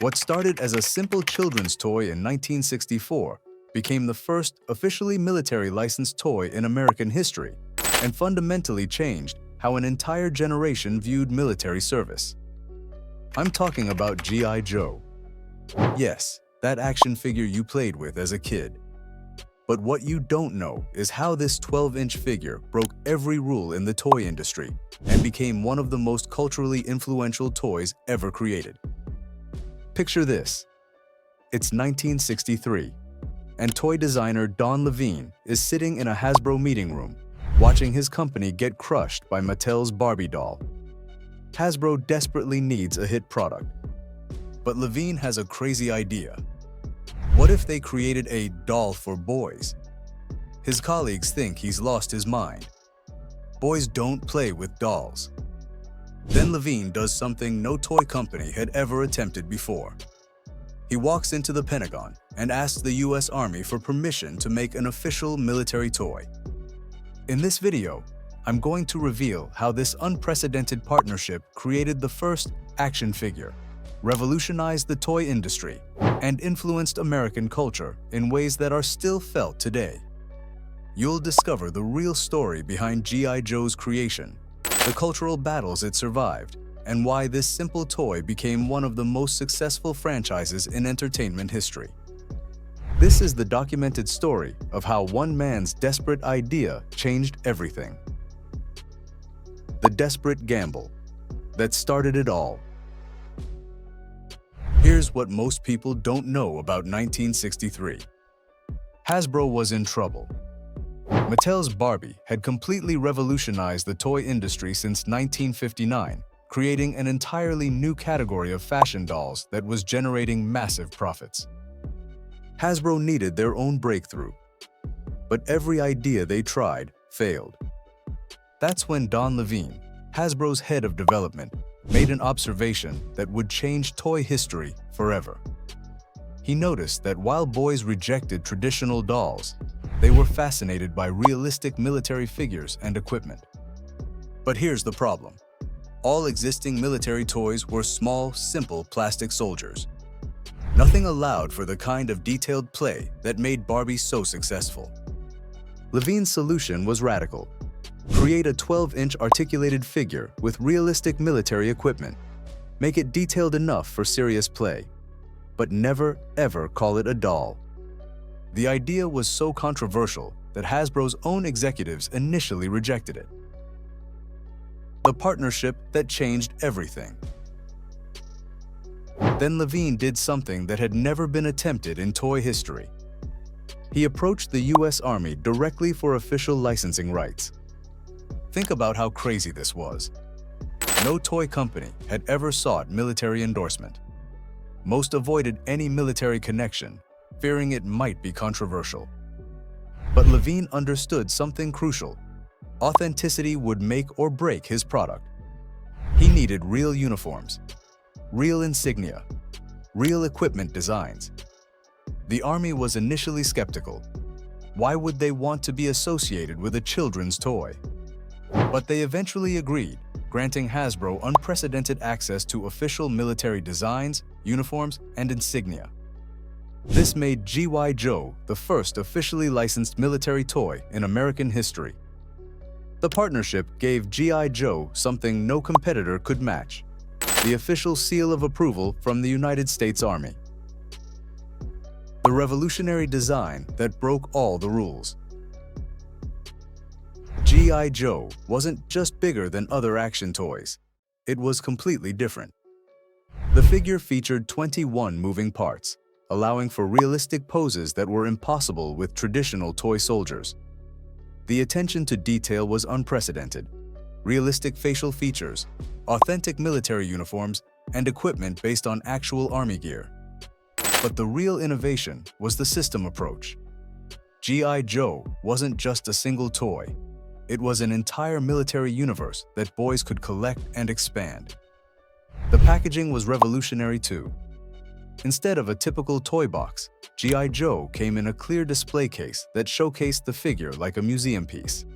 What started as a simple children's toy in 1964 became the first officially military licensed toy in American history and fundamentally changed how an entire generation viewed military service. I'm talking about G.I. Joe. Yes, that action figure you played with as a kid. But what you don't know is how this 12-inch figure broke every rule in the toy industry and became one of the most culturally influential toys ever created. Picture this. It's 1963, and toy designer Don Levine is sitting in a Hasbro meeting room, watching his company get crushed by Mattel's Barbie doll. Hasbro desperately needs a hit product. But Levine has a crazy idea. What if they created a doll for boys? His colleagues think he's lost his mind. Boys don't play with dolls. Then Levine does something no toy company had ever attempted before. He walks into the Pentagon and asks the US Army for permission to make an official military toy. In this video, I'm going to reveal how this unprecedented partnership created the first action figure, revolutionized the toy industry, and influenced American culture in ways that are still felt today. You'll discover the real story behind G.I. Joe's creation, the cultural battles it survived, and why this simple toy became one of the most successful franchises in entertainment history. This is the documented story of how one man's desperate idea changed everything. The desperate gamble that started it all. Here's what most people don't know about 1963. Hasbro was in trouble. Mattel's Barbie had completely revolutionized the toy industry since 1959, creating an entirely new category of fashion dolls that was generating massive profits. Hasbro needed their own breakthrough, but every idea they tried failed. That's when Don Levine, Hasbro's head of development, made an observation that would change toy history forever. He noticed that while boys rejected traditional dolls, they were fascinated by realistic military figures and equipment. But here's the problem. All existing military toys were small, simple plastic soldiers. Nothing allowed for the kind of detailed play that made Barbie so successful. Levine's solution was radical. Create a 12-inch articulated figure with realistic military equipment. Make it detailed enough for serious play, but never, ever call it a doll. The idea was so controversial that Hasbro's own executives initially rejected it. The partnership that changed everything. Then Levine did something that had never been attempted in toy history. He approached the US Army directly for official licensing rights. Think about how crazy this was. No toy company had ever sought military endorsement. Most avoided any military connection, fearing it might be controversial. But Levine understood something crucial. Authenticity would make or break his product. He needed real uniforms, real insignia, real equipment designs. The Army was initially skeptical. Why would they want to be associated with a children's toy? But they eventually agreed, granting Hasbro unprecedented access to official military designs, uniforms, and insignia. This made G.I. Joe the first officially licensed military toy in American history. The partnership gave G.I. Joe something no competitor could match: the official seal of approval from the United States Army. The revolutionary design that broke all the rules. G.I. Joe wasn't just bigger than other action toys. It was completely different. The figure featured 21 moving parts, allowing for realistic poses that were impossible with traditional toy soldiers. The attention to detail was unprecedented. Realistic facial features, authentic military uniforms, and equipment based on actual Army gear. But the real innovation was the system approach. G.I. Joe wasn't just a single toy. It was an entire military universe that boys could collect and expand. The packaging was revolutionary too. Instead of a typical toy box, G.I. Joe came in a clear display case that showcased the figure like a museum piece.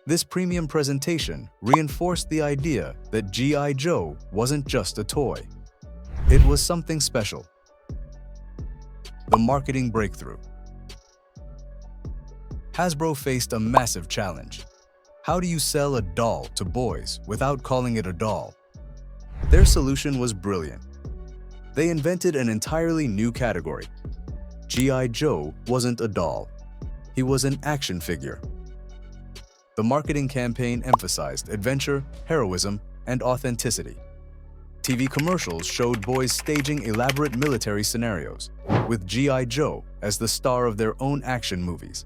This premium presentation reinforced the idea that G.I. Joe wasn't just a toy. It was something special. The marketing breakthrough. Hasbro faced a massive challenge. How do you sell a doll to boys without calling it a doll? Their solution was brilliant. They invented an entirely new category. G.I. Joe wasn't a doll. He was an action figure. The marketing campaign emphasized adventure, heroism, and authenticity. TV commercials showed boys staging elaborate military scenarios, with G.I. Joe as the star of their own action movies.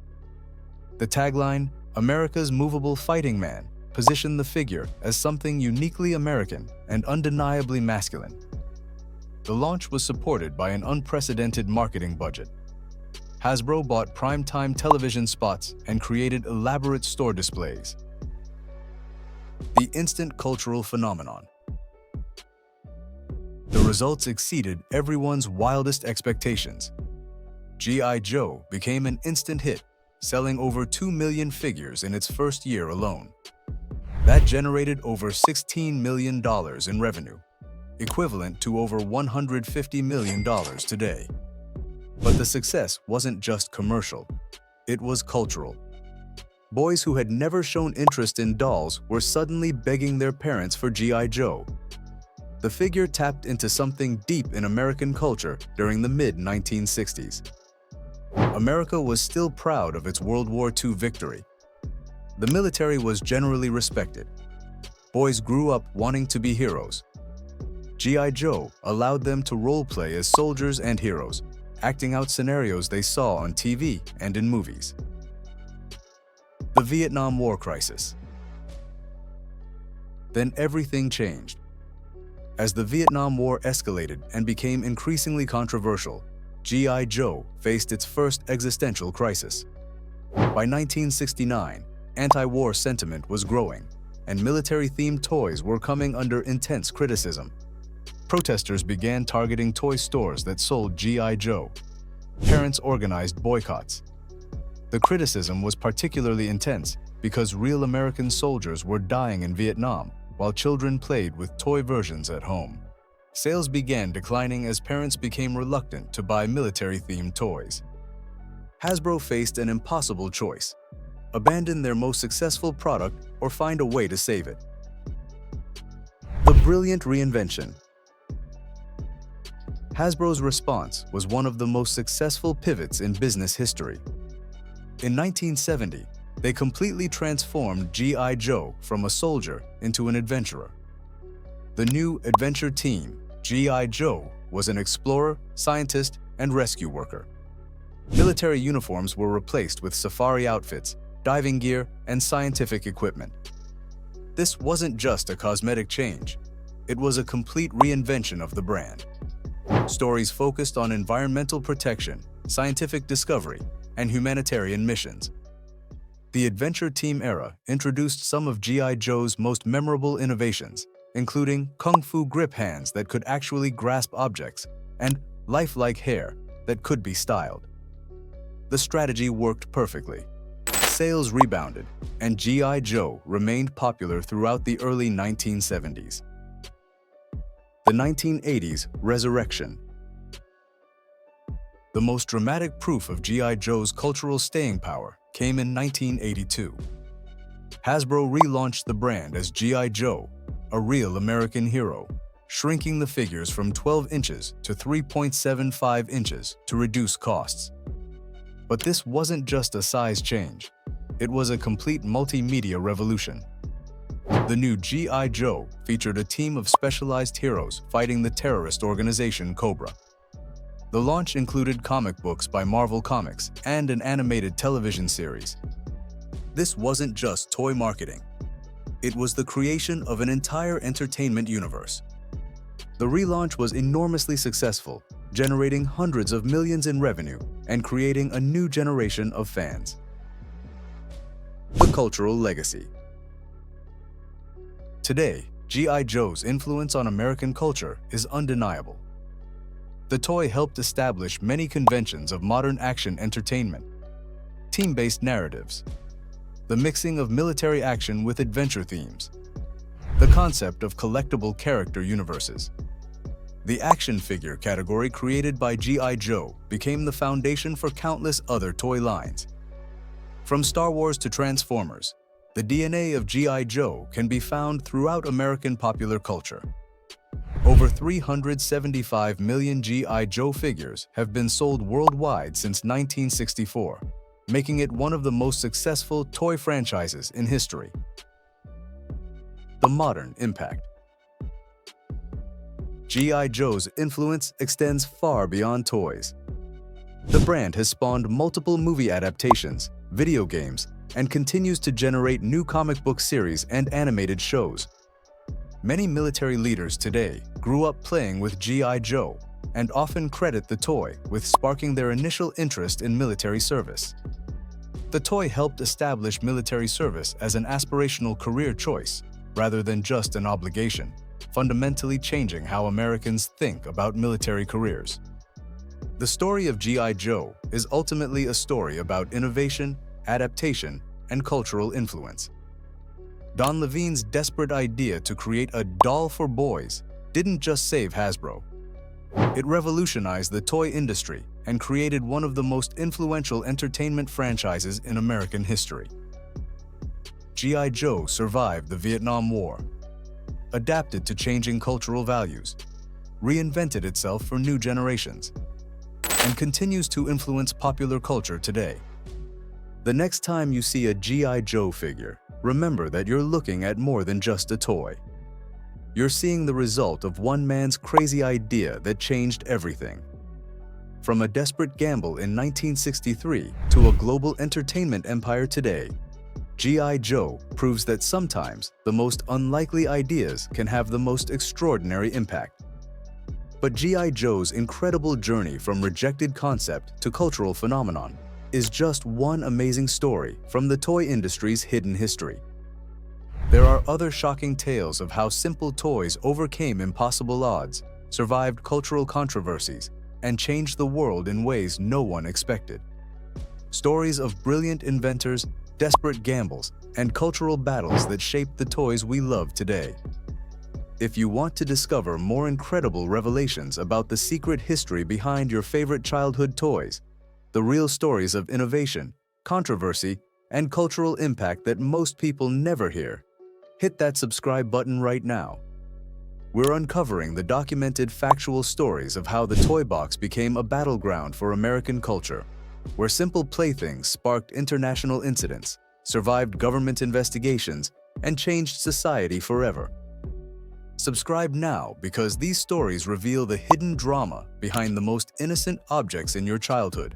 The tagline, "America's Movable Fighting Man," positioned the figure as something uniquely American and undeniably masculine. The launch was supported by an unprecedented marketing budget. Hasbro bought primetime television spots and created elaborate store displays. The instant cultural phenomenon. The results exceeded everyone's wildest expectations. G.I. Joe became an instant hit, selling over 2 million figures in its first year alone. That generated over $16 million in revenue, equivalent to over $150 million today. But the success wasn't just commercial, it was cultural. Boys who had never shown interest in dolls were suddenly begging their parents for G.I. Joe. The figure tapped into something deep in American culture during the mid-1960s. America was still proud of its World War II victory. The military was generally respected. Boys grew up wanting to be heroes. G.I. Joe allowed them to role-play as soldiers and heroes, acting out scenarios they saw on TV and in movies. The Vietnam War crisis. Then everything changed. As the Vietnam War escalated and became increasingly controversial, G.I. Joe faced its first existential crisis. By 1969, anti-war sentiment was growing, and military-themed toys were coming under intense criticism. Protesters began targeting toy stores that sold G.I. Joe. Parents organized boycotts. The criticism was particularly intense because real American soldiers were dying in Vietnam, while children played with toy versions at home. Sales began declining as parents became reluctant to buy military-themed toys. Hasbro faced an impossible choice: abandon their most successful product or find a way to save it. The Brilliant Reinvention. Hasbro's response was one of the most successful pivots in business history. In 1970, they completely transformed G.I. Joe from a soldier into an adventurer. The new adventure team, G.I. Joe, was an explorer, scientist, and rescue worker. Military uniforms were replaced with safari outfits, diving gear, and scientific equipment. This wasn't just a cosmetic change. It was a complete reinvention of the brand. Stories focused on environmental protection, scientific discovery, and humanitarian missions. The Adventure Team era introduced some of G.I. Joe's most memorable innovations, including kung fu grip hands that could actually grasp objects and lifelike hair that could be styled. The strategy worked perfectly. Sales rebounded, and G.I. Joe remained popular throughout the early 1970s. The 1980s resurrection. The most dramatic proof of G.I. Joe's cultural staying power came in 1982. Hasbro relaunched the brand as G.I. Joe, a real American hero, shrinking the figures from 12 inches to 3.75 inches to reduce costs. But this wasn't just a size change. It was a complete multimedia revolution. The new G.I. Joe featured a team of specialized heroes fighting the terrorist organization Cobra. The launch included comic books by Marvel Comics and an animated television series. This wasn't just toy marketing. It was the creation of an entire entertainment universe. The relaunch was enormously successful, generating hundreds of millions in revenue and creating a new generation of fans. The cultural legacy. Today, G.I. Joe's influence on American culture is undeniable. The toy helped establish many conventions of modern action entertainment: team-based narratives, the mixing of military action with adventure themes, the concept of collectible character universes. The action figure category created by G.I. Joe became the foundation for countless other toy lines. From Star Wars to Transformers, the DNA of G.I. Joe can be found throughout American popular culture. Over 375 million G.I. Joe figures have been sold worldwide since 1964, making it one of the most successful toy franchises in history. The modern impact. G.I. Joe's influence extends far beyond toys. The brand has spawned multiple movie adaptations, video games, and continues to generate new comic book series and animated shows. Many military leaders today grew up playing with G.I. Joe and often credit the toy with sparking their initial interest in military service. The toy helped establish military service as an aspirational career choice rather than just an obligation, fundamentally changing how Americans think about military careers. The story of G.I. Joe is ultimately a story about innovation, adaptation, and cultural influence. Don Levine's desperate idea to create a doll for boys didn't just save Hasbro. It revolutionized the toy industry and created one of the most influential entertainment franchises in American history. G.I. Joe survived the Vietnam War, adapted to changing cultural values, reinvented itself for new generations, and continues to influence popular culture today. The next time you see a G.I. Joe figure, remember that you're looking at more than just a toy. You're seeing the result of one man's crazy idea that changed everything. From a desperate gamble in 1963 to a global entertainment empire today, G.I. Joe proves that sometimes the most unlikely ideas can have the most extraordinary impact. But G.I. Joe's incredible journey from rejected concept to cultural phenomenon is just one amazing story from the toy industry's hidden history. There are other shocking tales of how simple toys overcame impossible odds, survived cultural controversies, and changed the world in ways no one expected. Stories of brilliant inventors, desperate gambles, and cultural battles that shaped the toys we love today. If you want to discover more incredible revelations about the secret history behind your favorite childhood toys, the real stories of innovation, controversy, and cultural impact that most people never hear, hit that subscribe button right now. We're uncovering the documented factual stories of how the toy box became a battleground for American culture, where simple playthings sparked international incidents, survived government investigations, and changed society forever. Subscribe now because these stories reveal the hidden drama behind the most innocent objects in your childhood.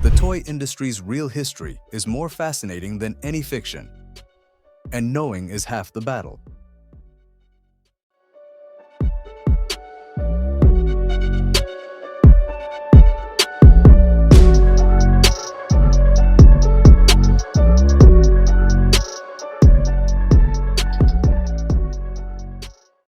The toy industry's real history is more fascinating than any fiction, and knowing is half the battle.